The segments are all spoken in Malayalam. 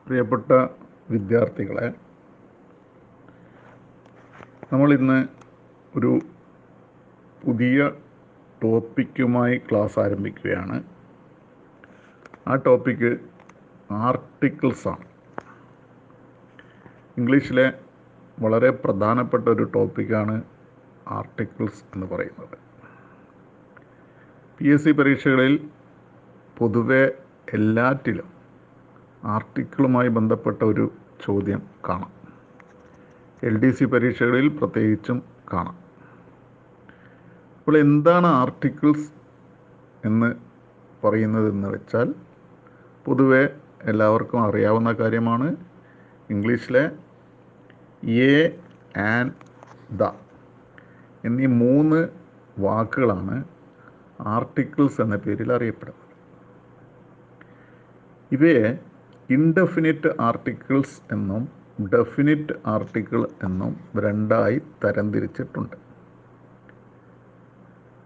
പ്രിയപ്പെട്ട വിദ്യാർത്ഥികളെ, നമ്മളിന്ന് ഒരു പുതിയ ടോപ്പിക്കുമായി ക്ലാസ് ആരംഭിക്കുകയാണ്. ആ ടോപ്പിക്ക് ആർട്ടിക്കിൾസാണ്. ഇംഗ്ലീഷിലെ വളരെ പ്രധാനപ്പെട്ട ഒരു ടോപ്പിക്കാണ് ആർട്ടിക്കിൾസ് എന്ന് പറയുന്നത്. PSC പരീക്ഷകളിൽ പൊതുവെ എല്ലാറ്റിലും ആർട്ടിക്കിളുമായി ബന്ധപ്പെട്ട ഒരു ചോദ്യം കാണാം. LDC പരീക്ഷകളിൽ പ്രത്യേകിച്ചും കാണാം. അപ്പോൾ എന്താണ് ആർട്ടിക്കിൾസ് എന്ന് പറയുന്നതെന്ന് വെച്ചാൽ, പൊതുവെ എല്ലാവർക്കും അറിയാവുന്ന കാര്യമാണ്. ഇംഗ്ലീഷിലെ എ ആൻഡ് ദ എന്നീ 3 വാക്കുകളാണ് ആർട്ടിക്കിൾസ് എന്ന പേരിൽ അറിയപ്പെടുന്നത്. ഇവയെ ഇൻഡെഫിനിറ്റ് ആർട്ടിക്കിൾസ് എന്നും ഡെഫിനിറ്റ് ആർട്ടിക്കിൾ എന്നും രണ്ടായി തരംതിരിച്ചിട്ടുണ്ട്.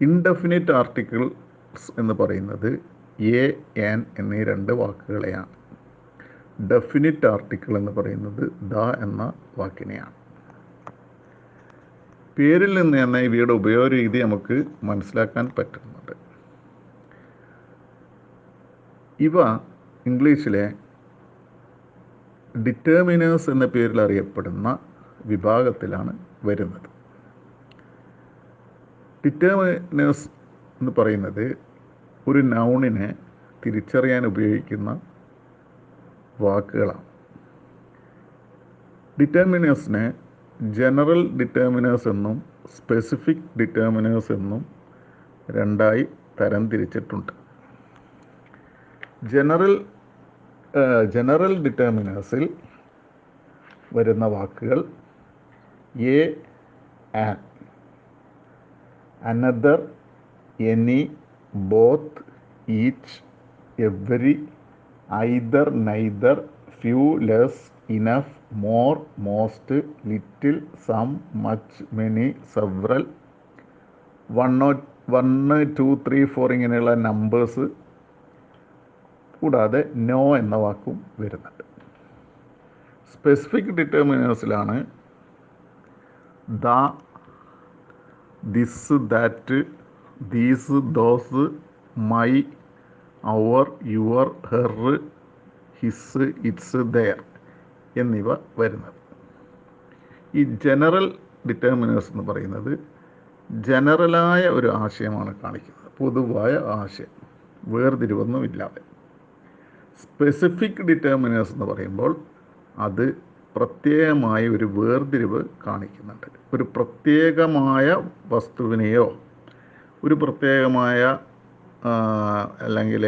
ഇൻഡെഫിനിറ്റ് ആർട്ടിക്കിൾസ് എന്ന് പറയുന്നത് എ ആൻ എന്നീ 2 വാക്കുകളെയാണ്. ഡെഫിനിറ്റ് ആർട്ടിക്കിൾ എന്ന് പറയുന്നത് ദ എന്ന വാക്കിനെയാണ്. പേരിൽ നിന്ന് തന്നെ ഇവയുടെ ഉപയോഗ രീതി നമുക്ക് മനസ്സിലാക്കാൻ പറ്റുന്നുണ്ട്. ഇവ ഇംഗ്ലീഷിലെ ഡിറ്റർമിനേഴ്സ് എന്ന പേരിൽ അറിയപ്പെടുന്ന വിഭാഗത്തിലാണ് വരുന്നത്. ഡിറ്റർമിനേഴ്സ് എന്ന് പറയുന്നത് ഒരു നൗണിനെ തിരിച്ചറിയാൻ ഉപയോഗിക്കുന്ന വാക്കുകളാണ്. ഡിറ്റർമിനേഴ്സിനെ ജനറൽ ഡിറ്റർമിനേഴ്സ് എന്നും സ്പെസിഫിക് ഡിറ്റർമിനേഴ്സ് എന്നും രണ്ടായി തരംതിരിച്ചിട്ടുണ്ട്. ജനറൽ ഡിറ്റർമിനേഴ്സിൽ വരുന്ന വാക്കുകൾ a an, another, any, both, each, every, either, neither, few, less, enough, more, most, little, some, much, many, several, 1, 2, 3, 4 ഇങ്ങനെയുള്ള നമ്പേഴ്സ് കൂടാതെ നോ എന്ന വാക്കും വരുന്നുണ്ട്. സ്പെസിഫിക് ഡിറ്റർമിനേഴ്സിലാണ് the, this, that, these, those, my, our, your, her, his, its, their എന്നിവ വരുന്നത്. ഈ ജനറൽ ഡിറ്റർമിനേഴ്സ് എന്ന് പറയുന്നത് ജനറലായ ഒരു ആശയമാണ് കാണിക്കുന്നത്, പൊതുവായ ആശയം, വേർതിരിവൊന്നുമില്ലാതെ. സ്പെസിഫിക് ഡിറ്റർമിനേഴ്സ് എന്ന് പറയുമ്പോൾ അത് പ്രത്യേകമായ ഒരു വേർതിരിവ് കാണിക്കുന്നുണ്ട്. ഒരു പ്രത്യേകമായ വസ്തുവിനെയോ ഒരു പ്രത്യേകമായ അല്ലെങ്കിൽ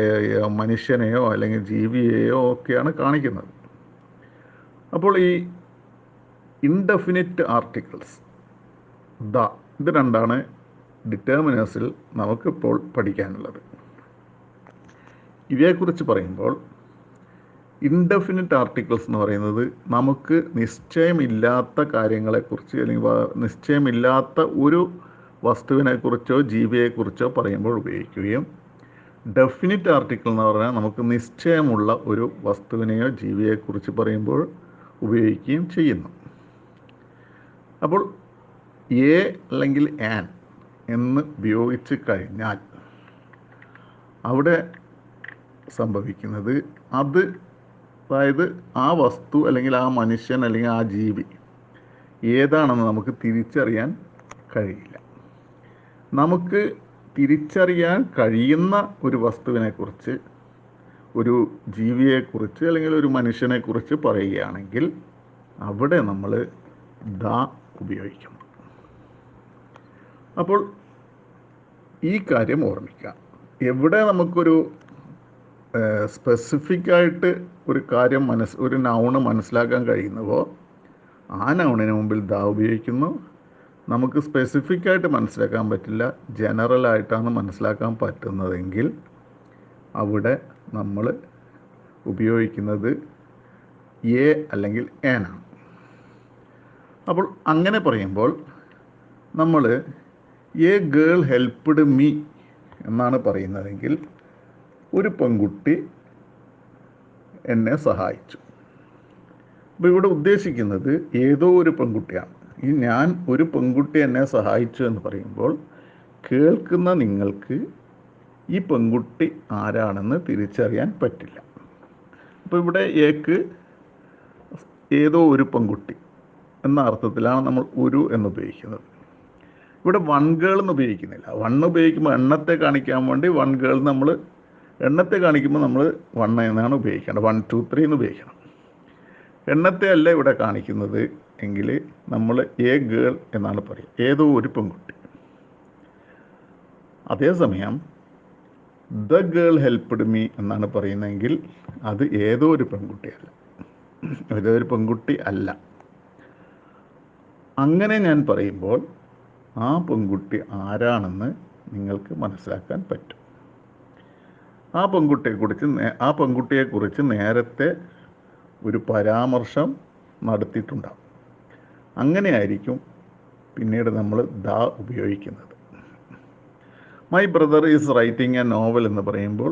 മനുഷ്യനെയോ അല്ലെങ്കിൽ ജീവിയെയോ ഒക്കെയാണ് കാണിക്കുന്നത്. അപ്പോൾ ഈ ഇൻഡെഫിനിറ്റ് ആർട്ടിക്കിൾസ് ദ, ഇത് രണ്ടാണ് ഡിറ്റർമിനേഴ്സിൽ നമുക്കിപ്പോൾ പഠിക്കാനുള്ളത്. ഇവയെക്കുറിച്ച് പറയുമ്പോൾ ഇൻഡെഫിനിറ്റ് ആർട്ടിക്കിൾസ് എന്ന് പറയുന്നത് നമുക്ക് നിശ്ചയമില്ലാത്ത കാര്യങ്ങളെക്കുറിച്ച് അല്ലെങ്കിൽ നിശ്ചയമില്ലാത്ത ഒരു വസ്തുവിനെക്കുറിച്ചോ ജീവിയെക്കുറിച്ചോ പറയുമ്പോൾ ഉപയോഗിക്കുകയും, ഡെഫിനിറ്റ് ആർട്ടിക്കിൾ എന്ന് പറഞ്ഞാൽ നമുക്ക് നിശ്ചയമുള്ള ഒരു വസ്തുവിനെയോ ജീവിയെക്കുറിച്ച് പറയുമ്പോൾ ഉപയോഗിക്കുകയും ചെയ്യുന്നു. അപ്പോൾ എ അല്ലെങ്കിൽ ആൻ എന്ന് ഉപയോഗിച്ച് കഴിഞ്ഞാൽ അവിടെ സംഭവിക്കുന്നത് അതായത് ആ വസ്തു അല്ലെങ്കിൽ ആ മനുഷ്യൻ അല്ലെങ്കിൽ ആ ജീവി ഏതാണെന്ന് നമുക്ക് തിരിച്ചറിയാൻ കഴിയില്ല. നമുക്ക് തിരിച്ചറിയാൻ കഴിയുന്ന ഒരു വസ്തുവിനെക്കുറിച്ച്, ഒരു ജീവിയെക്കുറിച്ച് അല്ലെങ്കിൽ ഒരു മനുഷ്യനെക്കുറിച്ച് പറയുകയാണെങ്കിൽ അവിടെ നമ്മൾ ദ ഉപയോഗിക്കണം. അപ്പോൾ ഈ കാര്യം ഓർമ്മിക്കുക. എവിടെ നമുക്കൊരു സ്പെസിഫിക്കായിട്ട് ഒരു കാര്യം ഒരു നൗണ് മനസ്സിലാക്കാൻ കഴിയുന്നുവോ ആ നൗണിന് മുമ്പിൽ ദ ഉപയോഗിക്കുന്നു. നമുക്ക് സ്പെസിഫിക്കായിട്ട് മനസ്സിലാക്കാൻ പറ്റില്ല, ജനറലായിട്ടാണ് മനസ്സിലാക്കാൻ പറ്റുന്നതെങ്കിൽ അവിടെ നമ്മൾ ഉപയോഗിക്കുന്നത് എ അല്ലെങ്കിൽ ആനാണ്. അപ്പോൾ അങ്ങനെ പറയുമ്പോൾ നമ്മൾ എ ഗേൾ ഹെൽപ്ഡ് മീ എന്നാണ് പറയുന്നതെങ്കിൽ ഒരു പെൺകുട്ടി എന്നെ സഹായിച്ചു. അപ്പോൾ ഇവിടെ ഉദ്ദേശിക്കുന്നത് ഏതോ ഒരു പെൺകുട്ടിയാണ്. ഈ ഞാൻ ഒരു പെൺകുട്ടി എന്നെ സഹായിച്ചു എന്ന് പറയുമ്പോൾ കേൾക്കുന്ന നിങ്ങൾക്ക് ഈ പെൺകുട്ടി ആരാണെന്ന് തിരിച്ചറിയാൻ പറ്റില്ല. അപ്പോൾ ഇവിടെ ഏക്ക് ഏതോ ഒരു പെൺകുട്ടി എന്ന അർത്ഥത്തിലാണ് നമ്മൾ ഒരു എന്ന് ഉപയോഗിക്കുന്നത്. ഇവിടെ വൺ ഗേൾ എന്ന് ഉപയോഗിക്കുന്നില്ല. വൺ ഉപയോഗിക്കുമ്പോൾ എണ്ണത്തെ കാണിക്കാൻ വേണ്ടി വൺ ഗേൾ നമ്മൾ എണ്ണത്തെ കാണിക്കുമ്പോൾ നമ്മൾ വൺ എന്നാണ് ഉപയോഗിക്കേണ്ടത്. 1 2 3 എന്ന് ഉപയോഗിക്കണം. എണ്ണത്തെ അല്ല ഇവിടെ കാണിക്കുന്നത് എങ്കിൽ നമ്മൾ എ ഗേൾ എന്നാണ് പറയുക, ഏതോ ഒരു പെൺകുട്ടി. അതേസമയം ദ ഗേൾ ഹെൽപ്ഡ് മീ എന്നാണ് പറയുന്നതെങ്കിൽ അത് ഏതോ ഒരു പെൺകുട്ടിയല്ല, ഏതോ ഒരു പെൺകുട്ടി അല്ല. അങ്ങനെ ഞാൻ പറയുമ്പോൾ ആ പെൺകുട്ടി ആരാണെന്ന് നിങ്ങൾക്ക് മനസ്സിലാക്കാൻ പറ്റും. ആ പെൺകുട്ടിയെക്കുറിച്ച് നേരത്തെ ഒരു പരാമർശം നടത്തിയിട്ടുണ്ടാകും. അങ്ങനെയായിരിക്കും പിന്നീട് നമ്മൾ ദ ഉപയോഗിക്കുന്നത്. My brother is writing A novel എന്ന് പറയുമ്പോൾ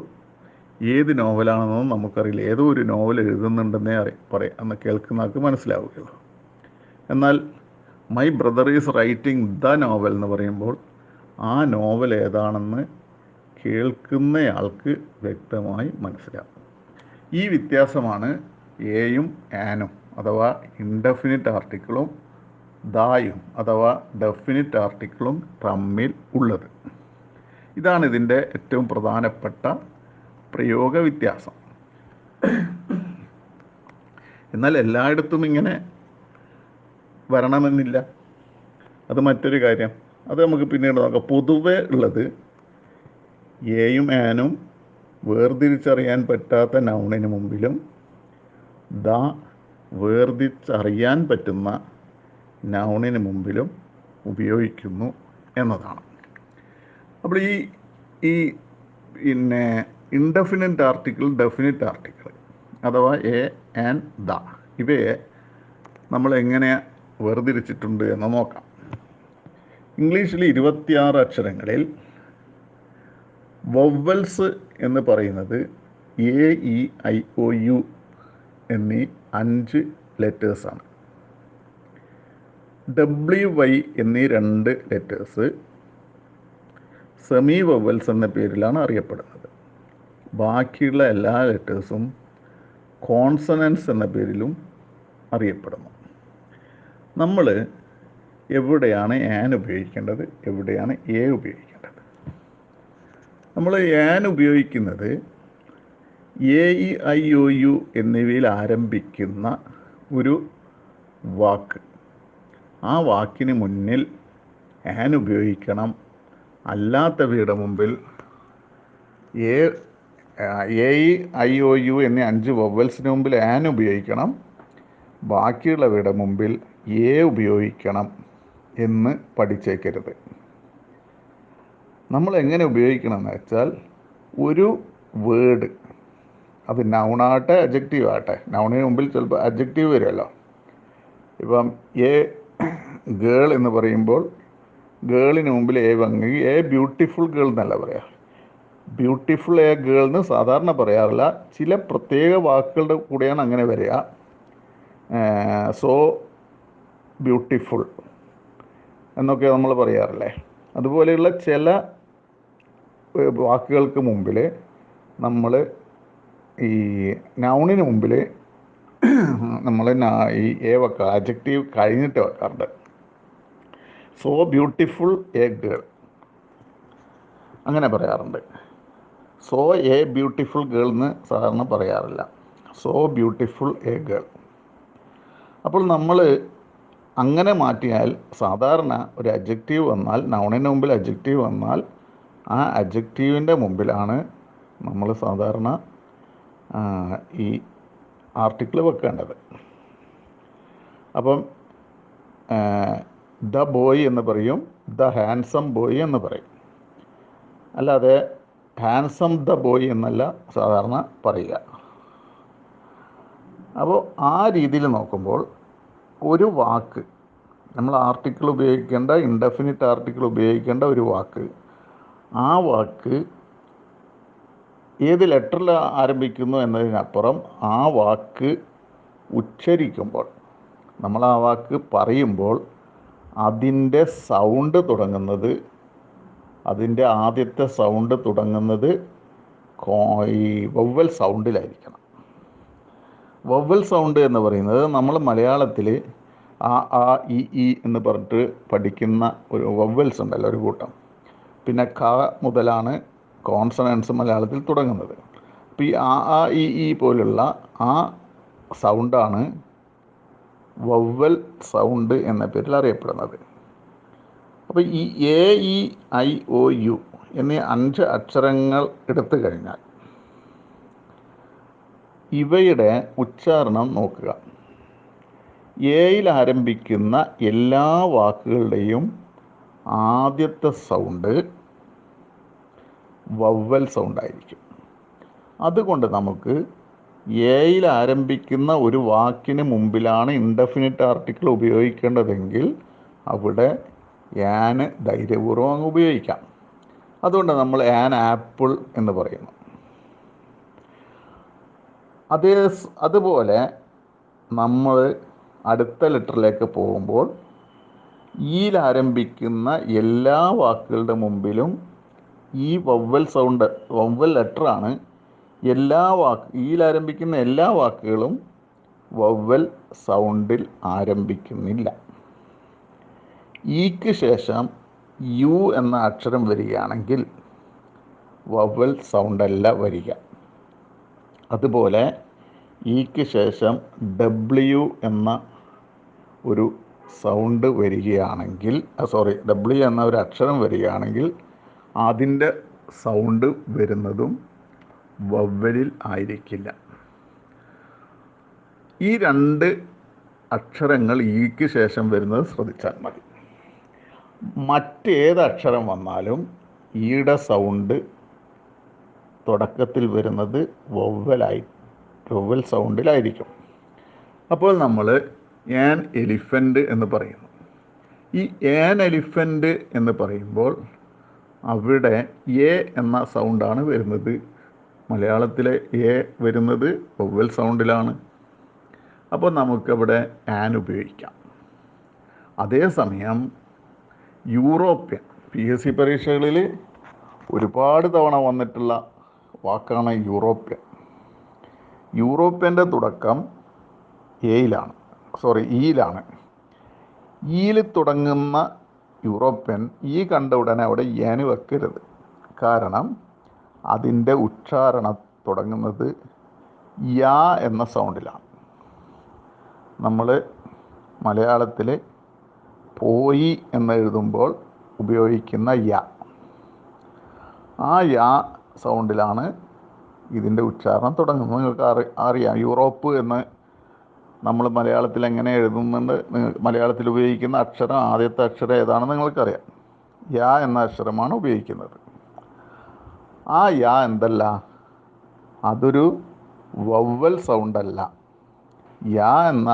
ഏത് നോവലാണെന്നൊന്നും നമുക്കറിയില്ല. ഏതോ ഒരു നോവൽ എഴുതുന്നുണ്ടെന്നേ അന്ന് കേൾക്കുന്ന ആൾക്ക് മനസ്സിലാവുകയുള്ളൂ. എന്നാൽ my brother is writing the novel എന്ന് പറയുമ്പോൾ ആ നോവൽ ഏതാണെന്ന് കേൾക്കുന്നയാൾക്ക് വ്യക്തമായി മനസ്സിലാവും. ഈ വ്യത്യാസമാണ് എയും ആനും അഥവാ ഇൻഡെഫിനിറ്റ് ആർട്ടിക്കിളും ദായും അഥവാ ഡെഫിനിറ്റ് ആർട്ടിക്കിളും തമ്മിൽ ഉള്ളത്. ഇതാണ് ഇതിൻ്റെ ഏറ്റവും പ്രധാനപ്പെട്ട പ്രയോഗ വ്യത്യാസം. എന്നാൽ എല്ലായിടത്തും ഇങ്ങനെ വരണമെന്നില്ല. അത് മറ്റൊരു കാര്യം. അത് നമുക്ക് പിന്നീട് നോക്കാം. പൊതുവെ ഉള്ളത് എയും ആനും വേർതിരിച്ചറിയാൻ പറ്റാത്ത നൗണിന് മുമ്പിലും ദ വേർതിരിച്ചറിയാൻ പറ്റുന്ന നൗണിന് മുമ്പിലും ഉപയോഗിക്കുന്നു എന്നതാണ്. അപ്പോൾ ഈ പിന്നെ ഇൻഡെഫിനിറ്റ് ആർട്ടിക്കിൾ, ഡെഫിനിറ്റ് ആർട്ടിക്കിൾ അഥവാ എ ആൻഡ് ദ ഇവയെ നമ്മൾ എങ്ങനെ വേർതിരിച്ചിട്ടുണ്ട് എന്ന് നോക്കാം. ഇംഗ്ലീഷിൽ 26 അക്ഷരങ്ങളിൽ വൊവൽസ് എന്ന് പറയുന്നത് AEIOU എന്നീ 5 ലെറ്റേഴ്സാണ്. WY എന്നീ 2 ലെറ്റേഴ്സ് സെമി വൊവൽസ് എന്ന പേരിലാണ് അറിയപ്പെടുന്നത്. ബാക്കിയുള്ള എല്ലാ ലെറ്റേഴ്സും കോൺസണൻസ് എന്ന പേരിലും അറിയപ്പെടുന്നു. നമ്മൾ എവിടെയാണ് ആൻ ഉപയോഗിക്കേണ്ടത്, എവിടെയാണ് എ ഉപയോഗിക്കേണ്ടത്? നമ്മൾ ആൻ ഉപയോഗിക്കുന്നത് AEIOU എന്നിവയിൽ ആരംഭിക്കുന്ന ഒരു വാക്ക്, ആ വാക്കിന് മുന്നിൽ ആൻ ഉപയോഗിക്കണം. അല്ലാത്തവയുടെ മുമ്പിൽ AEIOU എന്നീ 5 വൊവൽസിന് മുമ്പിൽ ആൻ ഉപയോഗിക്കണം. ബാക്കിയുള്ളവയുടെ മുമ്പിൽ എ ഉപയോഗിക്കണം എന്ന് പഠിച്ചേക്കരുത്. നമ്മൾ എങ്ങനെ ഉപയോഗിക്കണം എന്ന് വെച്ചാൽ, ഒരു വേർഡ്, അത് നൗണാകട്ടെ അഡ്ജക്റ്റീവ് ആകട്ടെ, നൗണിന് മുമ്പിൽ ചിലപ്പോൾ അഡ്ജക്റ്റീവ് വരുമല്ലോ. ഇപ്പം എ ഗേൾ എന്ന് പറയുമ്പോൾ ഗേളിന് മുമ്പിൽ എ വന്നെങ്കിൽ എ ബ്യൂട്ടിഫുൾ ഗേൾ എന്നല്ല പറയാം. ബ്യൂട്ടിഫുൾ എ ഗേൾ എന്ന് സാധാരണ പറയാറില്ല. ചില പ്രത്യേക വാക്കുകളുടെ കൂടെയാണ് അങ്ങനെ വരിക. സോ ബ്യൂട്ടിഫുൾ എന്നൊക്കെ നമ്മൾ പറയാറില്ലേ. അതുപോലെയുള്ള ചില വാക്കുകൾക്ക് മുമ്പിൽ നമ്മൾ ഈ നൗണിന് മുമ്പിൽ നമ്മൾ ഈ എ വെക്കുക, അഡ്ജക്റ്റീവ് കഴിഞ്ഞിട്ട് വെക്കാറുണ്ട്. സോ ബ്യൂട്ടിഫുൾ എ ഗേൾ അങ്ങനെ പറയാറുണ്ട്. സോ എ ബ്യൂട്ടിഫുൾ ഗേൾ എന്ന് സാധാരണ പറയാറില്ല. So beautiful A girl. അപ്പോൾ നമ്മൾ അങ്ങനെ മാറ്റിയാൽ, സാധാരണ ഒരു അഡ്ജക്റ്റീവ് വന്നാൽ, നൗണിന് മുമ്പിൽ അഡ്ജക്റ്റീവ് വന്നാൽ ആ അഡ്ജക്റ്റീവിൻ്റെ മുമ്പിലാണ് നമ്മൾ സാധാരണ ഈ ആർട്ടിക്കിൾ വെക്കേണ്ടത്. അപ്പം ദ ബോയ് എന്ന് പറയും, ദ ഹാൻസം ബോയ് എന്ന് പറയും. അല്ലാതെ ഹാൻസം ദ ബോയ് എന്നല്ല സാധാരണ പറയുക. അപ്പോൾ ആ രീതിയിൽ നോക്കുമ്പോൾ ഒരു വാക്ക്, നമ്മൾ ആർട്ടിക്കിൾ ഉപയോഗിക്കേണ്ട, ഇൻഡെഫിനിറ്റ് ആർട്ടിക്കിൾ ഉപയോഗിക്കേണ്ട ഒരു വാക്ക്, ആ വാക്ക് ഏത് ലെറ്ററിൽ ആരംഭിക്കുന്നു എന്നതിനപ്പുറം ആ വാക്ക് ഉച്ചരിക്കുമ്പോൾ, നമ്മൾ ആ വാക്ക് പറയുമ്പോൾ അതിൻ്റെ സൗണ്ട് തുടങ്ങുന്നത്, അതിൻ്റെ ആദ്യത്തെ സൗണ്ട് തുടങ്ങുന്നത് ഈ വവ്വൽ സൗണ്ടിലായിരിക്കണം. വവ്വൽ സൗണ്ട് എന്ന് പറയുന്നത് നമ്മൾ മലയാളത്തിൽ ആ ആ ഇ എന്ന് പറഞ്ഞിട്ട് പഠിക്കുന്ന ഒരു വവ്വൽസ് ഉണ്ടല്ലോ, ഒരു കൂട്ടം. പിന്നെ ക മുതലാണ് കോൺസണൻസ് മലയാളത്തിൽ തുടങ്ങുന്നത്. അപ്പോൾ ഈ ആ ഇ പോലുള്ള ആ സൗണ്ടാണ് വവ്വൽ സൗണ്ട് എന്ന പേരിൽ അറിയപ്പെടുന്നത്. അപ്പോൾ ഈ A E I O U എന്നീ 5 അക്ഷരങ്ങൾ എടുത്തു കഴിഞ്ഞാൽ ഇവയുടെ ഉച്ചാരണം നോക്കുക. എയിൽ ആരംഭിക്കുന്ന എല്ലാ വാക്കുകളുടെയും ആദ്യത്തെ സൗണ്ട് വവ്വൽ സൗണ്ടായിരിക്കും. അതുകൊണ്ട് നമുക്ക് എയിൽ ആരംഭിക്കുന്ന ഒരു വാക്കിന് മുമ്പിലാണ് ഇൻഡെഫിനിറ്റ് ആർട്ടിക്കിൾ ഉപയോഗിക്കേണ്ടതെങ്കിൽ അവിടെ ആൻ ധൈര്യപൂർവ്വം അങ്ങ് ഉപയോഗിക്കാം. അതുകൊണ്ട് നമ്മൾ ആൻ ആപ്പിൾ എന്ന് പറയുന്നു. അതുപോലെ നമ്മൾ അടുത്ത ലെറ്ററിലേക്ക് പോകുമ്പോൾ ഈയിൽ ആരംഭിക്കുന്ന എല്ലാ വാക്കുകളുടെ മുമ്പിലും ഈ വവ്വൽ സൗണ്ട്, വവ്വൽ ലെറ്ററാണ്. ഈയിൽ ആരംഭിക്കുന്ന എല്ലാ വാക്കുകളും വവ്വൽ സൗണ്ടിൽ ആരംഭിക്കുന്നില്ല. ഈക്ക് ശേഷം യു എന്ന അക്ഷരം വരികയാണെങ്കിൽ വവ്വൽ സൗണ്ടല്ല വരിക. അതുപോലെ ഈക്ക് ശേഷം ഡബ്ല്യു എന്ന ഒരു സൗണ്ട് വരികയാണെങ്കിൽ, ഡബ്ല്യു എന്ന ഒരു അക്ഷരം വരികയാണെങ്കിൽ അതിൻ്റെ സൗണ്ട് വരുന്നതും വവ്വലിൽ ആയിരിക്കില്ല. ഈ 2 അക്ഷരങ്ങൾ ഈക്ക് ശേഷം വരുന്നത് ശ്രദ്ധിച്ചാൽ മതി. മറ്റേത് അക്ഷരം വന്നാലും ഈയുടെ സൗണ്ട് തുടക്കത്തിൽ വരുന്നത് വവ്വൽ സൗണ്ടിലായിരിക്കും. അപ്പോൾ നമ്മൾ ആൻ എലിഫൻ്റ് എന്ന് പറയുന്നു. ഈ ആൻ എലിഫൻ്റ് എന്ന് പറയുമ്പോൾ അവിടെ എ എന്ന സൗണ്ടാണ് വരുന്നത്. മലയാളത്തിലെ എ വരുന്നത് വവ്വൽ സൗണ്ടിലാണ്. അപ്പോൾ നമുക്കവിടെ ആൻ ഉപയോഗിക്കാം. അതേസമയം യൂറോപ്യൻ, PSC പരീക്ഷകളിൽ ഒരുപാട് തവണ വന്നിട്ടുള്ള വാക്കാണ് യൂറോപ്യൻ. യൂറോപ്യൻ്റെ തുടക്കം ഇയിലാണ്. ഈയിൽ തുടങ്ങുന്ന യൂറോപ്യൻ ഈ കണ്ട ഉടനെ അവിടെ ആൻ വെക്കരുത്. കാരണം അതിൻ്റെ ഉച്ചാരണം തുടങ്ങുന്നത് യാ എന്ന സൗണ്ടിലാണ്. നമ്മൾ മലയാളത്തിൽ പോയി എന്നെഴുതുമ്പോൾ ഉപയോഗിക്കുന്ന യാ, ആ യാ സൗണ്ടിലാണ് ഇതിൻ്റെ ഉച്ചാരണം തുടങ്ങുന്നത്. നിങ്ങൾക്ക് അറിയാം, യൂറോപ്പ് എന്ന് നമ്മൾ മലയാളത്തിൽ എങ്ങനെ എഴുതുന്നുണ്ട്. മലയാളത്തിൽ ഉപയോഗിക്കുന്ന അക്ഷരം, ആദ്യത്തെ അക്ഷരം ഏതാണെന്ന് നിങ്ങൾക്കറിയാം. യാ എന്ന അക്ഷരമാണ് ഉപയോഗിക്കുന്നത്. ആ യാ എന്തല്ല, അതൊരു വവ്വൽ സൗണ്ടല്ല. യാ എന്ന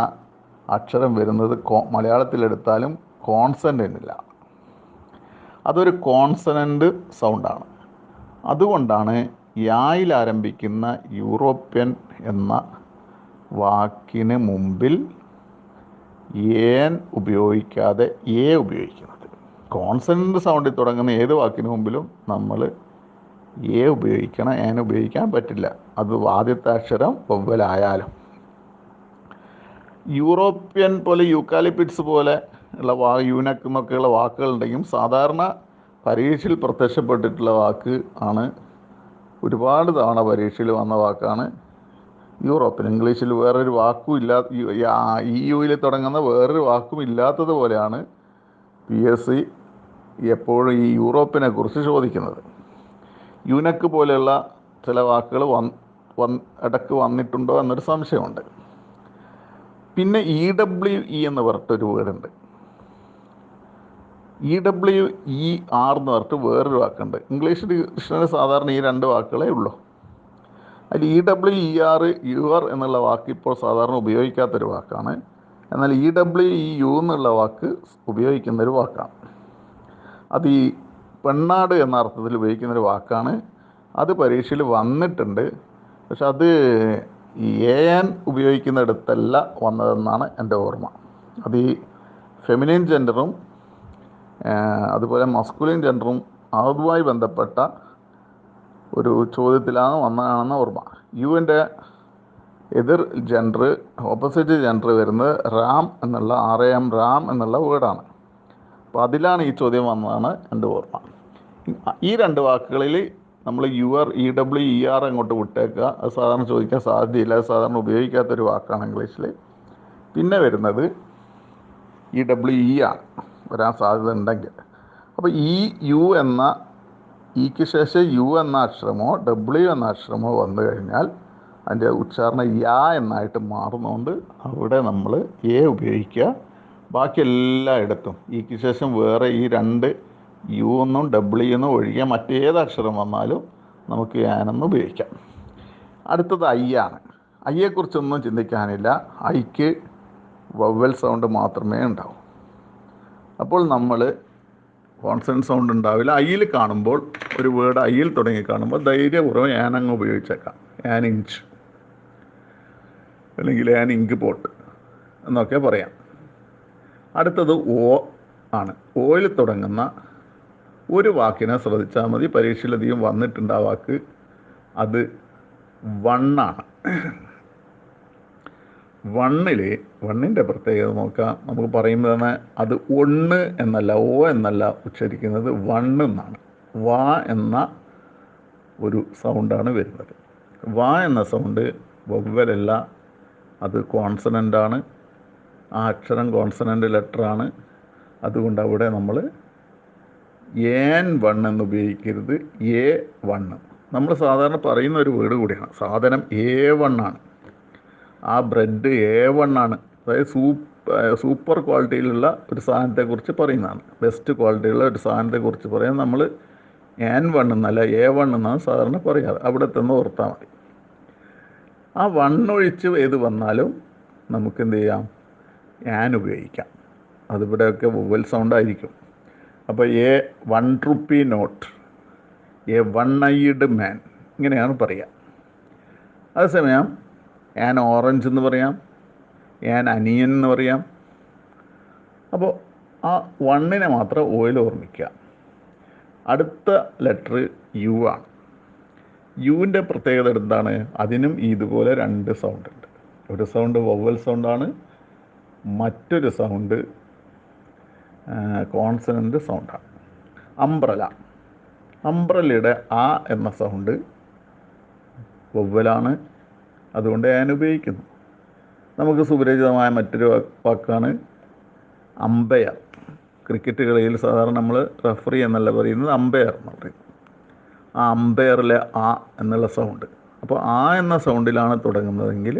അക്ഷരം വരുന്നത് മലയാളത്തിലെടുത്താലും കോൺസണൻറ്റില്ല, അതൊരു കോൺസണൻ്റ് സൗണ്ടാണ്. അതുകൊണ്ടാണ് യായിൽ ആരംഭിക്കുന്ന യൂറോപ്യൻ എന്ന വാക്കിന് മുമ്പിൽ ഏൻ ഉപയോഗിക്കാതെ എ ഉപയോഗിക്കുന്നത്. കോൺസണൻ്റ് സൗണ്ടിൽ തുടങ്ങുന്ന ഏത് വാക്കിന് മുമ്പിലും നമ്മൾ എ ഉപയോഗിക്കണം, ഏൻ ഉപയോഗിക്കാൻ പറ്റില്ല. അത് ആദ്യത്തെ അക്ഷരം വവ്വലായാലും. യൂറോപ്യൻ പോലെ, യൂക്കാലിപ്പിറ്റ്സ് പോലെ ഉള്ള യൂനക്ക് എന്നൊക്കെയുള്ള വാക്കുകളുണ്ടെങ്കിലും സാധാരണ പരീക്ഷയിൽ പ്രത്യക്ഷപ്പെട്ടിട്ടുള്ള വാക്ക് ആണ്, ഒരുപാട് തവണ പരീക്ഷയിൽ വന്ന വാക്കാണ് യൂറോപ്യൻ. ഇംഗ്ലീഷിൽ വേറൊരു വാക്കും യുയിൽ തുടങ്ങുന്ന വേറൊരു വാക്കും ഇല്ലാത്തത് പോലെയാണ് PSC എപ്പോഴും ഈ യൂറോപ്പിനെ കുറിച്ച് ചോദിക്കുന്നത്. യൂനക്ക് പോലെയുള്ള ചില വാക്കുകൾ ഇടയ്ക്ക് വന്നിട്ടുണ്ടോ എന്നൊരു സംശയമുണ്ട്. പിന്നെ EWE എന്ന് പറഞ്ഞിട്ടൊരു വേർഡുണ്ട്. EWER എന്ന് പറഞ്ഞിട്ട് വേറൊരു വാക്കുണ്ട്. ഇംഗ്ലീഷ് ഡിക്ഷണറി സാധാരണ ഈ 2 വാക്കുകളേ ഉള്ളൂ. അതിൽ EWER, യുവർ എന്നുള്ള വാക്ക് ഇപ്പോൾ സാധാരണ ഉപയോഗിക്കാത്തൊരു വാക്കാണ്. എന്നാൽ EWEU എന്നുള്ള വാക്ക് ഉപയോഗിക്കുന്നൊരു വാക്കാണ്. അത് ഈ പെണ്ണാട് എന്ന അർത്ഥത്തിൽ ഉപയോഗിക്കുന്നൊരു വാക്കാണ്. അത് പരീക്ഷയിൽ വന്നിട്ടുണ്ട്. പക്ഷെ അത് ഈ AN ഉപയോഗിക്കുന്നിടത്തല്ല വന്നതെന്നാണ് എൻ്റെ ഓർമ്മ. അത് ഈ ഫെമിനിൻ ജെൻഡറും അതുപോലെ മസ്കുലിൻ ജെൻഡറും അതുമായി ബന്ധപ്പെട്ട ഒരു ചോദ്യത്തിലാണ് വന്നതാണെന്ന് ഓർമ്മ. യുവിൻ്റെ എതിർ ജെൻഡർ, ഓപ്പോസിറ്റ് ജെൻഡർ വരുന്നത് റാം എന്നുള്ള RAM റാം എന്നുള്ള വേർഡാണ്. അപ്പോൾ അതിലാണ് ഈ ചോദ്യം വന്നതാണ് എൻ്റെ ഓർമ്മ. ഈ രണ്ട് വാക്കുകളിൽ നമ്മൾ EWER അങ്ങോട്ട് വിട്ടേക്കുക. അത് സാധാരണ ചോദിക്കാൻ സാധ്യതയില്ല, അത് സാധാരണ ഉപയോഗിക്കാത്തൊരു വാക്കാണ് ഇംഗ്ലീഷിൽ. പിന്നെ വരുന്നത് EWE ആണ് വരാൻ സാധ്യത ഉണ്ടെങ്കിൽ. അപ്പോൾ ഈക്ക് ശേഷം U എന്ന അക്ഷരമോ W എന്ന അക്ഷരമോ വന്നു കഴിഞ്ഞാൽ അതിൻ്റെ ഉച്ചാരണം യാ എന്നായിട്ട് മാറുന്നതുകൊണ്ട് അവിടെ നമ്മൾ A ഉപയോഗിക്കുക. ബാക്കി എല്ലായിടത്തും ഈക്ക് ശേഷം വേറെ ഈ രണ്ട് U എന്നും W എന്നും ഒഴികെ മറ്റേത് അക്ഷരം വന്നാലും നമുക്ക് യാനെന്ന് ഉപയോഗിക്കാം. അടുത്തത് I ആണ്. ഐയെക്കുറിച്ചൊന്നും ചിന്തിക്കാനില്ല. ഐക്ക് വവ്വൽ സൗണ്ട് മാത്രമേ ഉണ്ടാവൂ. അപ്പോൾ നമ്മൾ കോൺസണന്റ് സൗണ്ട് ഉണ്ടാവില്ല. ഐയിൽ കാണുമ്പോൾ ഒരു വേർഡ് ഐയിൽ തുടങ്ങി കാണുമ്പോൾ ധൈര്യപൂർവ്വം ഞാനങ്ങ് ഉപയോഗിച്ചേക്കാം. ഞാൻ ഇഞ്ച് അല്ലെങ്കിൽ ഞാൻ ഇങ്ക് പോട്ട് എന്നൊക്കെ പറയാം. അടുത്തത് O ആണ്. ഓയിൽ തുടങ്ങുന്ന ഒരു വാക്കിനെ ശ്രദ്ധിച്ചാൽ മതി. പരീക്ഷയിലധികം വന്നിട്ടുണ്ട് ആ വാക്ക്. അത് വണ്ണാണ്. വണ്ണിൻ്റെ പ്രത്യേകത നോക്കാം. നമുക്ക് പറയുമ്പോൾ തന്നെ അത് ഒന്ന് എന്നല്ല, O എന്നല്ല ഉച്ചരിക്കുന്നത്, വണ്ണ് എന്നാണ്. വാ എന്ന ഒരു സൗണ്ടാണ് വരുന്നത്. വാ എന്ന സൗണ്ട് വവ്വലല്ല, അത് കോൺസണൻ്റാണ്. ആ അക്ഷരം കോൺസണൻ്റ് ലെറ്ററാണ്. അതുകൊണ്ട് അവിടെ നമ്മൾ ഏൻ വണ്ണ് എന്ന് ഉപയോഗിക്കരുത്, A1. നമ്മൾ സാധാരണ പറയുന്ന ഒരു വേർഡ് കൂടിയാണ്. സാധനം A1 ആണ്. ആ ബ്രെഡ് A1 ആണ്. അതായത് സൂപ്പർ ക്വാളിറ്റിയിലുള്ള ഒരു സാധനത്തെക്കുറിച്ച് പറയുന്നതാണ്. ബെസ്റ്റ് ക്വാളിറ്റിയുള്ള ഒരു സാധനത്തെക്കുറിച്ച് പറയാൻ നമ്മൾ N1 എന്നല്ല A1 എന്നാണ് സാധാരണ പറയാറ്. അവിടെ തന്നെ ഓർത്താൽ മതി. ആ വണ്ണൊഴിച്ച് ഏത് വന്നാലും നമുക്ക് എന്ത് ചെയ്യാം, ഞാൻ ഉപയോഗിക്കാം. അതിവിടെയൊക്കെ വവ്വൽ സൗണ്ടായിരിക്കും. അപ്പോൾ A1 rupee not, A1-eyed man ഇങ്ങനെയാണ് പറയുക. അതേസമയം ഞാൻ ഓറഞ്ച് എന്ന് പറയാം, ഞാൻ അനിയൻ എന്ന് പറയാം. അപ്പോൾ ആ വണ്ണിനെ മാത്രം ഓയിൽ ഓർമ്മിക്കുക. അടുത്ത ലെറ്റർ U ആണ്. യുവിൻ്റെ പ്രത്യേകത എന്താണ്? അതിനും ഇതുപോലെ രണ്ട് സൗണ്ട് ഉണ്ട്. ഒരു സൗണ്ട് വവ്വൽ സൗണ്ടാണ്, മറ്റൊരു സൗണ്ട് കോൺസണൻ്റ് സൗണ്ടാണ്. അംബ്രലയുടെ ആ എന്ന സൗണ്ട് വവ്വലാണ്, അതുകൊണ്ട് ഞാൻ ഉപയോഗിക്കുന്നു. നമുക്ക് സുപരിചിതമായ മറ്റൊരു വാക്കാണ് അമ്പയർ. ക്രിക്കറ്റ് കളിയിൽ സാധാരണ നമ്മൾ റഫറി എന്നല്ല പറയുന്നത്, അമ്പയർ എന്ന് പറയും. ആ അമ്പയറിലെ ആ എന്നുള്ള സൗണ്ട്. അപ്പോൾ ആ എന്ന സൗണ്ടിലാണ് തുടങ്ങുന്നതെങ്കിൽ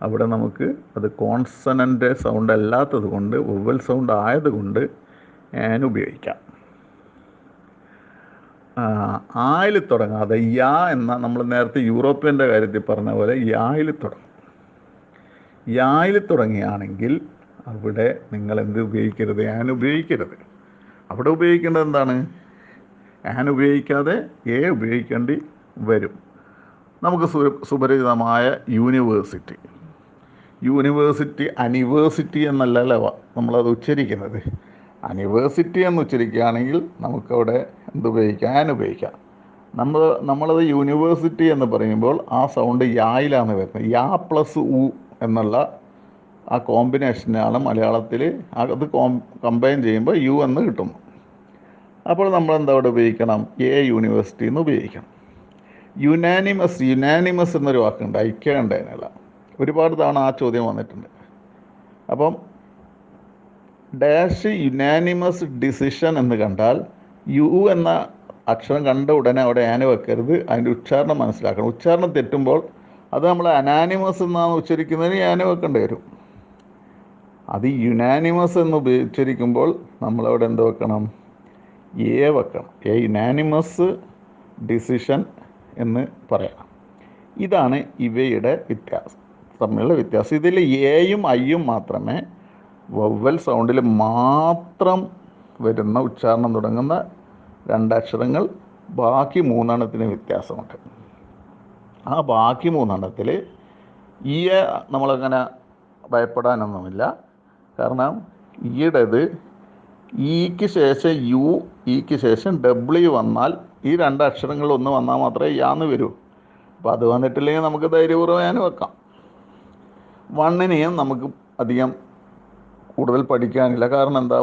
അവിടെ നമുക്ക് അത് കോൺസണൻ്റ് സൗണ്ട് അല്ലാത്തത് കൊണ്ട്, വവ്വൽ സൗണ്ട് ആയതുകൊണ്ട് ഞാൻ ഉപയോഗിക്കാം. ആയിൽ തുടങ്ങാതെ യാ എന്ന, നമ്മൾ നേരത്തെ യൂറോപ്യൻ്റെ കാര്യത്തിൽ പറഞ്ഞ പോലെ യായിൽ തുടങ്ങും. യായിൽ തുടങ്ങിയാണെങ്കിൽ അവിടെ നിങ്ങൾ എന്ത് ഉപയോഗിക്കരുത്, ഞാൻ ഉപയോഗിക്കരുത്. അവിടെ ഉപയോഗിക്കേണ്ടത് എന്താണ്? ഞാൻ ഉപയോഗിക്കാതെ A ഉപയോഗിക്കേണ്ടി വരും. നമുക്ക് സുപരിചിതമായ യൂണിവേഴ്സിറ്റി. അനിവേഴ്സിറ്റി എന്നല്ല നമ്മളത് ഉച്ചരിക്കുന്നത്. അനിവേഴ്സിറ്റി എന്ന് ഉച്ചരിക്കുകയാണെങ്കിൽ നമുക്കവിടെ എന്തുപയോഗിക്കാം, ഞാൻ ഉപയോഗിക്കാം. നമ്മളത് യൂണിവേഴ്സിറ്റി എന്ന് പറയുമ്പോൾ ആ സൗണ്ട് യായിലാണ് വരുന്നത്. യാ പ്ലസ് ഉ എന്നുള്ള ആ കോമ്പിനേഷനാണ് മലയാളത്തിൽ. അത് കമ്പൈൻ ചെയ്യുമ്പോൾ U എന്ന് കിട്ടുന്നു. അപ്പോൾ നമ്മൾ എന്താ അവിടെ ഉപയോഗിക്കണം, യൂണിവേഴ്സിറ്റി എന്ന് ഉപയോഗിക്കണം. യുനാനിമസ് എന്നൊരു വാക്കുണ്ട്, ഐക്യം ഉണ്ടായിരുന്നില്ല. ഒരുപാട് തവണ ആ ചോദ്യം വന്നിട്ടുണ്ട്. അപ്പം ഡാഷ് യുനാനിമസ് ഡിസിഷൻ എന്ന് കണ്ടാൽ U എന്ന അക്ഷരം കണ്ട ഉടനെ അവിടെ ഞാൻ വെക്കരുത്, അതിൻ്റെ ഉച്ചാരണം മനസ്സിലാക്കണം. ഉച്ചാരണം തെറ്റുമ്പോൾ അത് നമ്മൾ അനാനിമസ് എന്നാണ് ഉച്ചരിക്കുന്നതിന് ഞാൻ വെക്കേണ്ടി വരും. അത് യുനാനിമസ് എന്ന് ഉച്ചരിക്കുമ്പോൾ നമ്മളവിടെ എന്ത് വെക്കണം, A വെക്കണം. യുനാനിമസ് ഡിസിഷൻ എന്ന് പറയാം. ഇതാണ് ഇവയുടെ തമ്മിലുള്ള വ്യത്യാസം. ഇതിൽ Aയും Iയും മാത്രമേ വവ്വൽ സൗണ്ടിൽ മാത്രം വരുന്ന ഉച്ചാരണം തുടങ്ങുന്ന രണ്ടക്ഷരങ്ങൾ. ബാക്കി മൂന്നെണ്ണത്തിന് വ്യത്യാസമുണ്ട്. ആ ബാക്കി മൂന്നെണ്ണത്തിൽ ഈയെ നമ്മളങ്ങനെ ഭയപ്പെടാനൊന്നുമില്ല. കാരണം ഈയുടേത് ഇക്ക് ശേഷം യു, ഇക്ക് ശേഷം ഡബ്ല്യു വന്നാൽ ഈ രണ്ട് അക്ഷരങ്ങൾ ഒന്ന് വന്നാൽ മാത്രമേ യാന്ന് വരൂ. അപ്പോൾ അത് വന്നിട്ടില്ലെങ്കിൽ നമുക്ക് ധൈര്യപൂർവ്വം വെക്കാം. വണ്ണിനെയും നമുക്ക് അധികം കൂടുതൽ പഠിക്കാനില്ല. കാരണം എന്താ,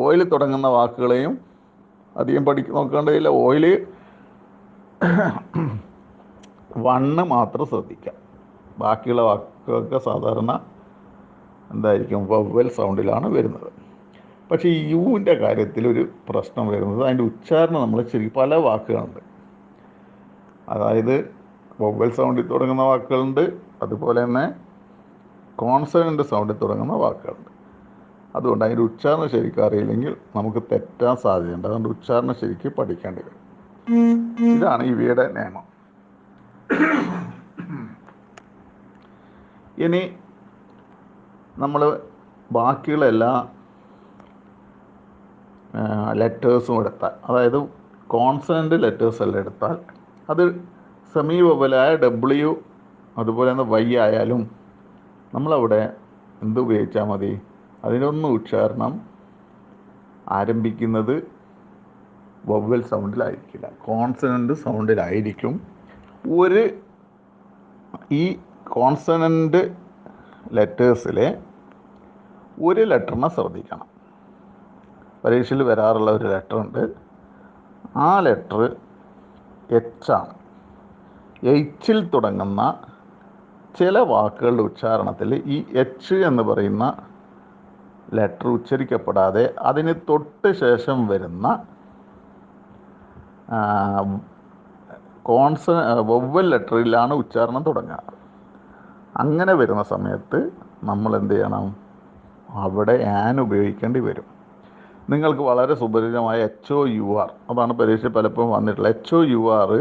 ഓയിൽ തുടങ്ങുന്ന വാക്കുകളെയും അധികം നോക്കേണ്ടതില്ല. ഓയിൽ വണ്ണ് മാത്രം ശ്രദ്ധിക്കാം. ബാക്കിയുള്ള വാക്കുകളൊക്കെ സാധാരണ എന്തായിരിക്കും, വവ്വൽ സൗണ്ടിലാണ് വരുന്നത്. പക്ഷേ ഈ യുവിൻ്റെ കാര്യത്തിൽ ഒരു പ്രശ്നം വരുന്നത് അതിൻ്റെ ഉച്ചാരണം നമ്മൾ പല വാക്കുകളുണ്ട്. അതായത് വവ്വൽ സൗണ്ടിൽ തുടങ്ങുന്ന വാക്കുകളുണ്ട്, അതുപോലെ തന്നെ കോൺസണൻ്റ് സൗണ്ടിൽ തുടങ്ങുന്ന വാക്കുകളുണ്ട്. അതുകൊണ്ട് അതിൻ്റെ ഉച്ചാരണം ശരിക്കും അറിയില്ലെങ്കിൽ നമുക്ക് തെറ്റാൻ സാധ്യതയുണ്ട്. അതുകൊണ്ട് ഉച്ചാരണം ശരിക്കും പഠിക്കേണ്ടി വരും. ഇതാണ് ഇവയുടെ നിയമം. ഇനി നമ്മൾ ബാക്കിയുള്ള എല്ലാ ലെറ്റേഴ്സും എടുത്താൽ, അതായത് കോൺസണൻ്റ് ലെറ്റേഴ്സ് എല്ലാം എടുത്താൽ അത് സെമി വവലായ ഡബ്ല്യു അതുപോലെ തന്നെ വൈ ആയാലും നമ്മളവിടെ എന്തുപയോഗിച്ചാൽ മതി, അതിനൊന്നും ഉച്ചാരണം ആരംഭിക്കുന്നത് വവ്വൽ സൗണ്ടിലായിരിക്കില്ല, കോൺസണൻ്റ് സൗണ്ടിലായിരിക്കും. ഈ കോൺസണൻ്റ് ലെറ്റേഴ്സിലെ ഒരു ലെറ്ററിനെ ശ്രദ്ധിക്കണം. പരീക്ഷയിൽ വരാറുള്ള ഒരു ലെറ്റർ ഉണ്ട്. ആ ലെറ്റർ എച്ചാണ്. എച്ചിൽ തുടങ്ങുന്ന ചില വാക്കുകളുടെ ഉച്ചാരണത്തിൽ ഈ എച്ച് എന്ന് പറയുന്ന ലെറ്റർ ഉച്ചരിക്കപ്പെടാതെ അതിന് തൊട്ട് ശേഷം വരുന്ന വവ്വൽ ലെറ്ററിലാണ് ഉച്ചാരണം തുടങ്ങുക. അങ്ങനെ വരുന്ന സമയത്ത് നമ്മൾ എന്ത് ചെയ്യണം, അവിടെ ആൻ ഉപയോഗിക്കേണ്ടി വരും. നിങ്ങൾക്ക് വളരെ സുപരിചിതമായ HOUR, അതാണ് പരീക്ഷ പലപ്പോഴും വന്നിട്ടുള്ളത്. HOUR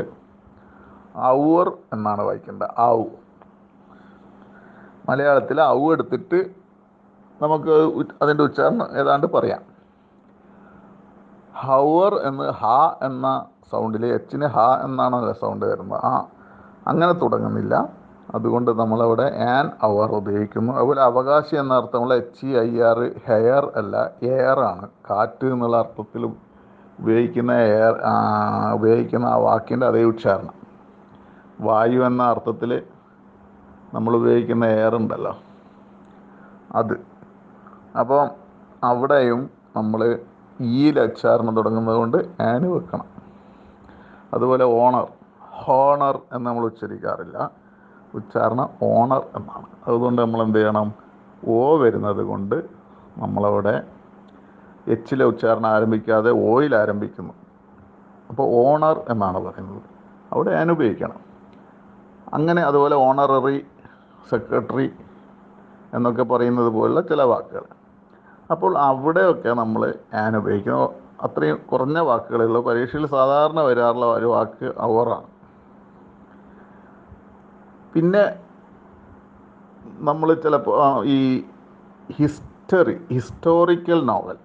ഔർ എന്നാണ് വായിക്കേണ്ടത്. ഔ, മലയാളത്തിൽ ഔ എടുത്തിട്ട് നമുക്ക് അതിൻ്റെ ഉച്ചാരണം ഏതാണ്ട് പറയാം. ഹൗർ എന്ന് ഹ എന്ന സൗണ്ടിൽ, എച്ചിന് ഹ എന്നാണ് സൗണ്ട് വരുന്നത്. അങ്ങനെ തുടങ്ങുന്നില്ല. അതുകൊണ്ട് നമ്മളവിടെ ആൻ അവർ ഉപയോഗിക്കുന്നു. അതുപോലെ അവകാശി എന്ന അർത്ഥമുള്ള HEIR, ഹെയർ അല്ല, എയർ ആണ്. കാറ്റ് എന്നുള്ള അർത്ഥത്തിൽ ഉപയോഗിക്കുന്ന ആ വാക്കിൻ്റെ അതേ ഉച്ചാരണം. വായു എന്ന അർത്ഥത്തിൽ നമ്മൾ ഉപയോഗിക്കുന്ന എയർ ഉണ്ടല്ലോ, അത്. അപ്പോൾ അവിടെയും നമ്മൾ ഉച്ചാരണം തുടങ്ങുന്നത് കൊണ്ട് ആന് വെക്കണം. അതുപോലെ ഹോണർ എന്ന് നമ്മൾ ഉച്ചരിക്കാറില്ല, ഉച്ചാരണം ഓണർ എന്നാണ്. അതുകൊണ്ട് നമ്മൾ എന്ത് ചെയ്യണം, ഓ വരുന്നത് കൊണ്ട് നമ്മളവിടെ എച്ചിലെ ഉച്ചാരണം ആരംഭിക്കാതെ ഓയിൽ ആരംഭിക്കുന്നു. അപ്പോൾ ഓണർ എന്നാണ് പറയുന്നത്, അവിടെ ആൻ ഉപയോഗിക്കണം. അങ്ങനെ അതുപോലെ ഓണററി, സെക്രട്ടറി എന്നൊക്കെ പറയുന്നത് പോലുള്ള ചില വാക്കുകൾ. അപ്പോൾ അവിടെയൊക്കെ നമ്മൾ ആൻ ഉപയോഗിക്കുന്നു. അത്രയും കുറഞ്ഞ വാക്കുകളുള്ള പരീക്ഷയിൽ സാധാരണ വരാറുള്ള ഒരു വാക്ക് അവറാണ്. പിന്നെ നമ്മൾ ചിലപ്പോൾ ഈ ഹിസ്റ്റോറിക്കൽ നോവൽ,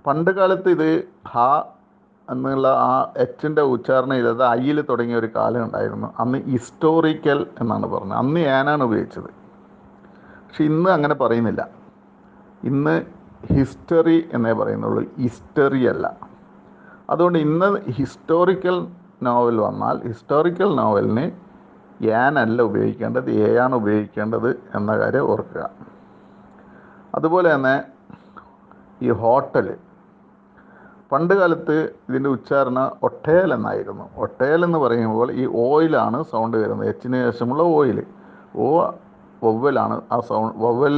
പണ്ട് കാലത്ത് ഇത് ഹ എന്നുള്ള ആ എച്ചിൻ്റെ ഉച്ചാരണം ഇല്ലാതെ ഐയിൽ തുടങ്ങിയ ഒരു കാലം ഉണ്ടായിരുന്നു. അന്ന് ഹിസ്റ്റോറിക്കൽ എന്നാണ് പറഞ്ഞത്. അന്ന് ആനാണ് ഉപയോഗിച്ചത്. പക്ഷെ ഇന്ന് അങ്ങനെ പറയുന്നില്ല. ഇന്ന് ഹിസ്റ്ററി എന്നേ പറയുന്നുള്ളൂ, ഹിസ്റ്ററി അല്ല. അതുകൊണ്ട് ഇന്ന് ഹിസ്റ്റോറിക്കൽ നോവൽ വന്നാൽ ഹിസ്റ്റോറിക്കൽ നോവലിന് ആനല്ല ഉപയോഗിക്കേണ്ടത്, ആണ് ഉപയോഗിക്കേണ്ടത് എന്ന കാര്യം ഓർക്കുക. അതുപോലെ തന്നെ ഈ ഹോട്ടൽ, പണ്ട് കാലത്ത് ഇതിൻ്റെ ഉച്ചാരണം ഒട്ടേൽ എന്നായിരുന്നു. ഒട്ടേൽ എന്ന് പറയുമ്പോൾ ഈ ഓയിലാണ് സൗണ്ട് വരുന്നത്, എച്ചിന് ശേഷമുള്ള ഓയിൽ. വവ്വലാണ്. ആ സൗണ്ട് വവ്വൽ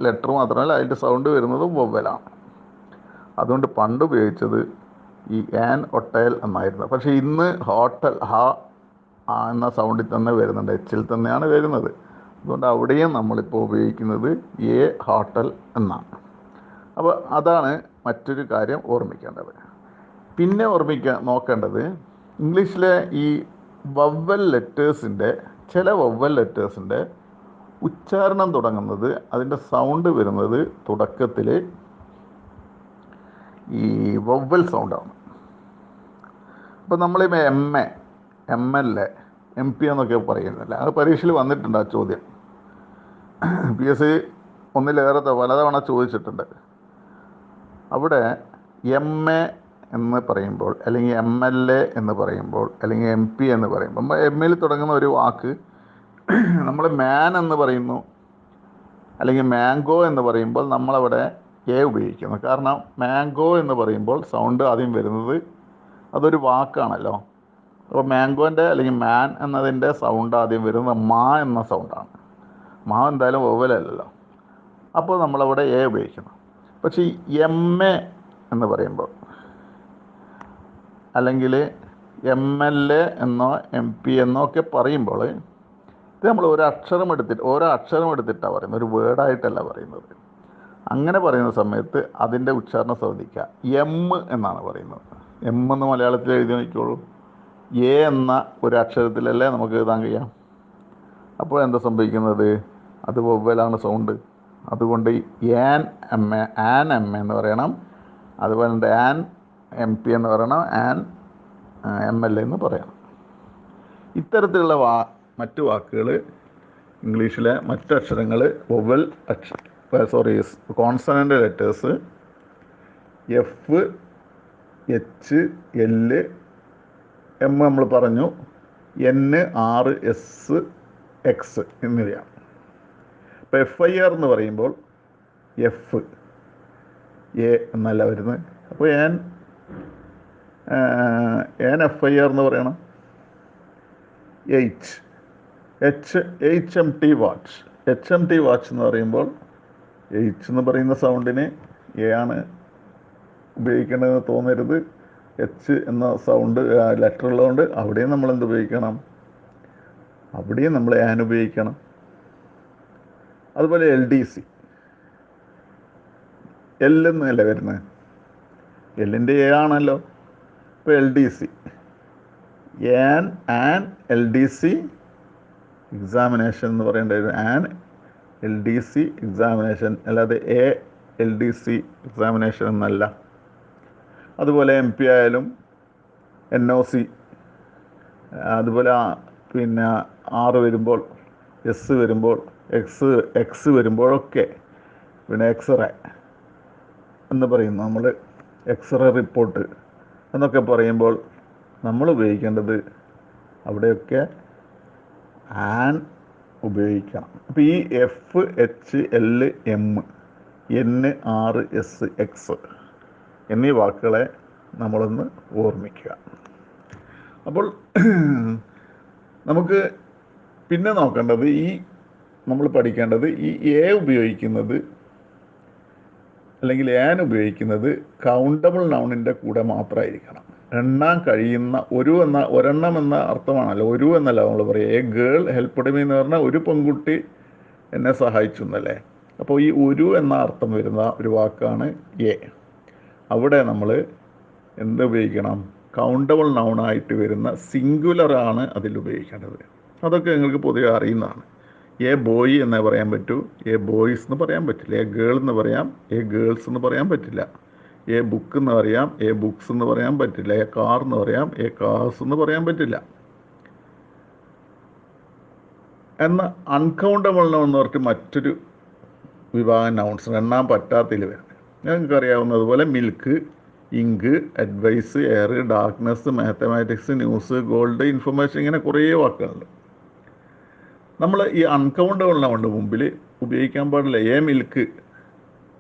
ലെറ്റർ മാത്രമല്ല, അതിൻ്റെ സൗണ്ട് വരുന്നതും വവ്വലാണ്. അതുകൊണ്ട് പണ്ട് ഉപയോഗിച്ചത് ഈ ആൻ ഒട്ടേൽ എന്നായിരുന്നു. പക്ഷേ ഇന്ന് ഹോട്ടൽ എന്ന സൗണ്ടിൽ തന്നെ വരുന്നുണ്ട്, എച്ചിൽ തന്നെയാണ് വരുന്നത്. അതുകൊണ്ട് അവിടെയും നമ്മളിപ്പോൾ ഉപയോഗിക്കുന്നത് ഹോട്ടൽ എന്നാണ്. അപ്പോൾ അതാണ് മറ്റൊരു കാര്യം ഓർമ്മിക്കേണ്ടത്. പിന്നെ നോക്കേണ്ടത് ഇംഗ്ലീഷിലെ ഈ ചില വവ്വൽ ലെറ്റേഴ്സിൻ്റെ ഉച്ചാരണം തുടങ്ങുന്നത്, അതിൻ്റെ സൗണ്ട് വരുന്നത് തുടക്കത്തിൽ ഈ വവ്വൽ സൗണ്ടാണ്. അപ്പോൾ നമ്മളിപ്പോൾ MLA MP എന്നൊക്കെ പറയുന്നില്ല. അത് പരീക്ഷയിൽ വന്നിട്ടുണ്ട് ആ ചോദ്യം. PSC ഒന്നിലേറെ പലതവണ ചോദിച്ചിട്ടുണ്ട്. അവിടെ MA എന്ന് പറയുമ്പോൾ, അല്ലെങ്കിൽ MLA എന്ന് പറയുമ്പോൾ, അല്ലെങ്കിൽ MP എന്ന് പറയുമ്പോൾ, ML തുടങ്ങുന്ന ഒരു വാക്ക് നമ്മൾ മാൻ എന്ന് പറയുന്നു, അല്ലെങ്കിൽ മാംഗോ എന്ന് പറയുമ്പോൾ നമ്മളവിടെ A ഉപയോഗിക്കുന്നു. കാരണം മാംഗോ എന്ന് പറയുമ്പോൾ സൗണ്ട് ആദ്യം വരുന്നത് അതൊരു വാക്കാണല്ലോ. അപ്പോൾ മാംഗോൻ്റെ അല്ലെങ്കിൽ മാൻ എന്നതിൻ്റെ സൗണ്ട് ആദ്യം വരുന്നത് മാ എന്ന സൗണ്ടാണ്. മാ എന്തായാലും വവ്വലല്ലല്ലോ. അപ്പോൾ നമ്മളവിടെ A ഉപയോഗിക്കുന്നു. പക്ഷേ MA എന്ന് പറയുമ്പോൾ, അല്ലെങ്കിൽ MLA എന്നോ MP എന്നോ ഒക്കെ പറയുമ്പോൾ ഇത് നമ്മൾ ഓരോ അക്ഷരം എടുത്തിട്ടാണ് പറയുന്നത്, ഒരു വേർഡായിട്ടല്ല പറയുന്നത്. അങ്ങനെ പറയുന്ന സമയത്ത് അതിൻ്റെ ഉച്ചാരണം ശ്രദ്ധിക്കുക. M എന്നാണ് പറയുന്നത്. M എന്ന് മലയാളത്തിൽ എഴുതി നോക്കിക്കോളൂ. A എന്ന ഒരു അക്ഷരത്തിലല്ലേ നമുക്ക് എഴുതാൻ കഴിയാം. അപ്പോൾ എന്താ സംഭവിക്കുന്നത്? അത് വവ്വലാണ് സൗണ്ട്. അതുകൊണ്ട് ആൻ എം എന്ന് പറയണം. അതുപോലെ തന്നെ ആൻ MP എന്ന് പറയണം, ആൻ MLA എന്ന് പറയണം. ഇത്തരത്തിലുള്ള മറ്റു വാക്കുകൾ ഇംഗ്ലീഷിലെ മറ്റ് അക്ഷരങ്ങൾ consonant letters F, H, L, M നമ്മൾ പറഞ്ഞു, N, R, S, X എന്നിവയാണ്. ഇപ്പോൾ FIR എന്ന് പറയുമ്പോൾ F, A എന്നല്ല വരുന്നത്. അപ്പോൾ ഞാൻ FIR എന്ന് പറയണം. HMT വാച്ച് എന്ന് പറയുമ്പോൾ H എന്ന് പറയുന്ന സൗണ്ടിന് A ആണ് ഉപയോഗിക്കേണ്ടതെന്ന് തോന്നരുത്. H എന്ന സൗണ്ട് ലെറ്റർ ഉള്ളതുകൊണ്ട് അവിടെയും നമ്മൾ എന്ത് ഉപയോഗിക്കണം? അവിടെയും നമ്മൾ ആൻ ഉപയോഗിക്കണം. അതുപോലെ LDC, L എന്നല്ല വരുന്നത്, എല്ലിൻ്റെ A ആണല്ലോ. ഇപ്പോൾ LDC, ആൻ LDC എക്സാമിനേഷൻ എന്ന് പറയേണ്ടത് ആൻ LDC എക്സാമിനേഷൻ, അല്ലാതെ LDC എക്സാമിനേഷൻ എന്നല്ല. അതുപോലെ MP ആയാലും NOC, അതുപോലെ പിന്നെ R വരുമ്പോൾ, S വരുമ്പോൾ, X വരുമ്പോഴൊക്കെ, പിന്നെ എക്സ്റേ എന്ന് പറയുന്നു നമ്മൾ, എക്സ്റേ റിപ്പോർട്ട് എന്നൊക്കെ പറയുമ്പോൾ നമ്മൾ ഉപയോഗിക്കേണ്ടത് അവിടെയൊക്കെ ആൻ ഉപയോഗിക്കണം. അപ്പോൾ ഈ F, H, L, M, N, R, S, X എന്നീ വാക്കുകളെ നമ്മളൊന്ന് ഓർമ്മിക്കുക. അപ്പോൾ നമുക്ക് പിന്നെ നോക്കേണ്ടത്, നമ്മൾ പഠിക്കേണ്ടത് ഈ A ഉപയോഗിക്കുന്നത് അല്ലെങ്കിൽ ആൻ ഉപയോഗിക്കുന്നത് കൗണ്ടബിൾ നൗണിൻ്റെ കൂടെ മാത്രമായിരിക്കണം. എണ്ണാൻ കഴിയുന്ന ഒരെണ്ണം എന്ന അർത്ഥമാണല്ലോ, ഒരു എന്നല്ല നമ്മൾ പറയുക. ഗേൾ ഹെൽപ്ഡ് മീ എന്ന് പറഞ്ഞാൽ ഒരു പെൺകുട്ടി എന്നെ സഹായിച്ചു എന്നല്ലേ. അപ്പോൾ ഈ ഒരു എന്ന അർത്ഥം വരുന്ന ഒരു വാക്കാണ് A. അവിടെ നമ്മൾ എന്ത് ഉപയോഗിക്കണം? കൗണ്ടബിൾ നൗണായിട്ട് വരുന്ന സിംഗുലറാണ് അതിൽ ഉപയോഗിക്കേണ്ടത്. അതൊക്കെ നിങ്ങൾക്ക് പൊതുവെ അറിയുന്നതാണ്. A ബോയ് എന്നേ പറയാൻ പറ്റൂ, A ബോയ്സ് എന്ന് പറയാൻ പറ്റില്ല. A ഗേൾ എന്ന് പറയാം, A ഗേൾസ് എന്ന് പറയാൻ പറ്റില്ല. A ബുക്ക് എന്ന് പറയാം, A ബുക്സ് എന്ന് പറയാൻ പറ്റില്ല. A കാർ എന്ന് പറയാം, A കാർസ് എന്ന് പറയാൻ പറ്റില്ല. എന്നാൽ അൺകൗണ്ടബിൾ നൗൺ എന്ന് പറഞ്ഞിട്ട് മറ്റൊരു വിഭാഗം നൗൺസ്, എണ്ണാൻ പറ്റാത്തതിൽ വരുന്നത് ഞങ്ങൾക്ക് അറിയാവുന്നതുപോലെ milk, ink, advice, air, darkness, mathematics, news, gold, information, ഇങ്ങനെ കുറേ വാക്കുകളുണ്ട്. നമ്മൾ ഈ അൺകൗണ്ടബിൾ നൗണിൻ്റെ മുമ്പിൽ ഉപയോഗിക്കാൻ പാടില്ല. A മിൽക്ക്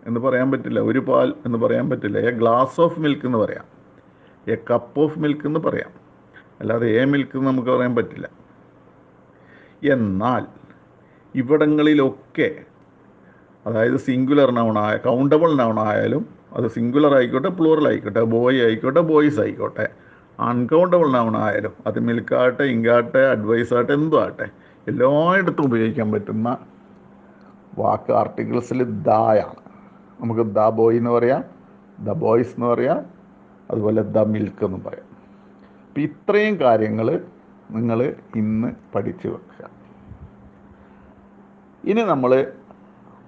എന്ന് പറയാൻ പറ്റില്ല, ഒരു പാൽ എന്ന് പറയാൻ പറ്റില്ല. A ഗ്ലാസ് ഓഫ് മിൽക്ക് എന്ന് പറയാം, A കപ്പ് ഓഫ് മിൽക്ക് എന്ന് പറയാം, അല്ലാതെ A മിൽക്ക് എന്ന് നമുക്ക് പറയാൻ പറ്റില്ല. എന്നാൽ ഇവിടങ്ങളിലൊക്കെ, അതായത് സിംഗുലർ നൗണായ കൗണ്ടബിൾ നൗണായാലും അത് സിംഗുലർ ആയിക്കോട്ടെ, പ്ലൂറൽ ആയിക്കോട്ടെ, ബോയ് ആയിക്കോട്ടെ, ബോയ്സ് ആയിക്കോട്ടെ, അൺകൗണ്ടബിൾ നൗണായാലും അത് മിൽക്കാട്ടെ, ഇങ്കാട്ടെ, അഡ്വൈസ് ആട്ടെ, എന്തും ആട്ടെ, എല്ലായിടത്തും ഉപയോഗിക്കാൻ പറ്റുന്ന വാക്ക് ആർട്ടിക്കിൾസിൽ ദായാണ്. നമുക്ക് ദ ബോയ് എന്ന് പറയാം, ദ ബോയ്സ് എന്ന് പറയാം, അതുപോലെ ദ മിൽക്ക് എന്നും പറയാം. അപ്പം ഇത്രയും കാര്യങ്ങൾ നിങ്ങൾ ഇന്ന് പഠിച്ചു വെക്കുക. ഇനി നമ്മൾ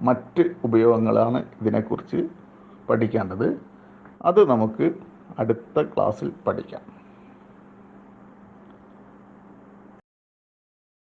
മറ്റ് ഉപയോഗങ്ങളാണ് ഇതിനെക്കുറിച്ച് പഠിക്കേണ്ടത്. അത് നമുക്ക് അടുത്ത ക്ലാസ്സിൽ പഠിക്കാം.